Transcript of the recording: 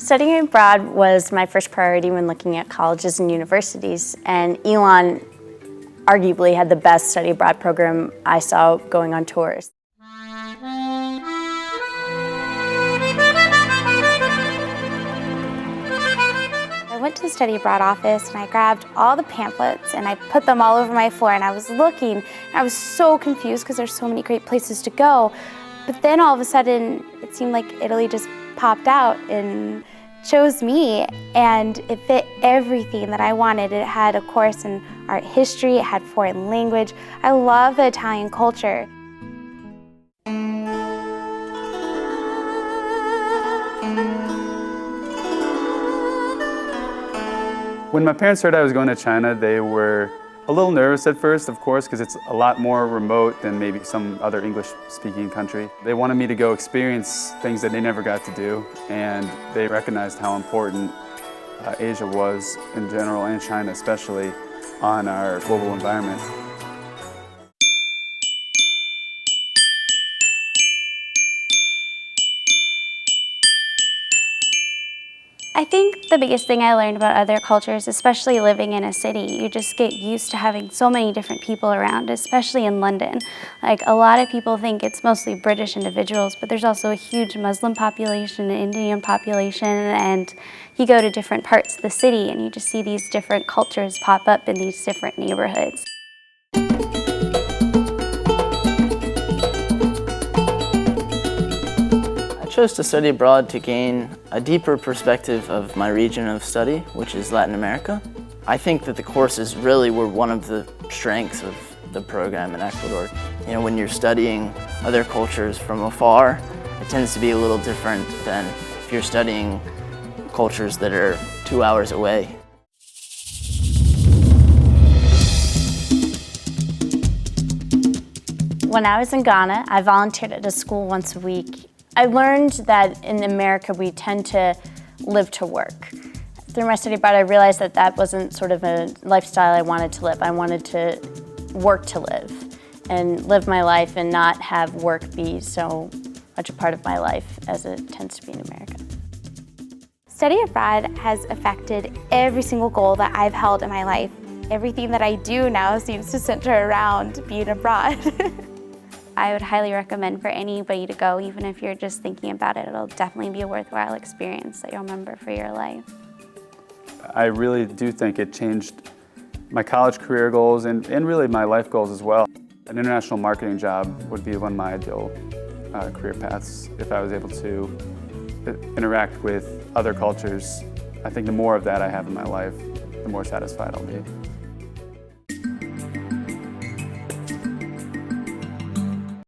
Studying abroad was my first priority when looking at colleges and universities, and Elon arguably had the best study abroad program I saw going on tours. I went to the study abroad office and I grabbed all the pamphlets and I put them all over my floor, and I was looking and I was so confused because there's so many great places to go. But then all of a sudden it seemed like Italy just popped out and chose me, and it fit everything that I wanted. It had a course in art history, it had foreign language. I love the Italian culture. When my parents heard I was going to China, they were a little nervous at first, of course, because it's a lot more remote than maybe some other English-speaking country. They wanted me to go experience things that they never got to do, and they recognized how important Asia was in general, and China especially, on our global environment. I think the biggest thing I learned about other cultures, especially living in a city, you just get used to having so many different people around, especially in London. Like, a lot of people think it's mostly British individuals, but there's also a huge Muslim population, an Indian population, and you go to different parts of the city and you just see these different cultures pop up in these different neighborhoods. I chose to study abroad to gain a deeper perspective of my region of study, which is Latin America. I think that the courses really were one of the strengths of the program in Ecuador. You know, when you're studying other cultures from afar, it tends to be a little different than if you're studying cultures that are 2 hours away. When I was in Ghana, I volunteered at a school once a week. I learned that in America we tend to live to work. Through my study abroad, I realized that that wasn't sort of a lifestyle I wanted to live. I wanted to work to live and live my life and not have work be so much a part of my life as it tends to be in America. Study abroad has affected every single goal that I've held in my life. Everything that I do now seems to center around being abroad. I would highly recommend for anybody to go, even if you're just thinking about it. It'll definitely be a worthwhile experience that you'll remember for your life. I really do think it changed my college career goals and really my life goals as well. An international marketing job would be one of my ideal career paths if I was able to interact with other cultures. I think the more of that I have in my life, the more satisfied I'll be.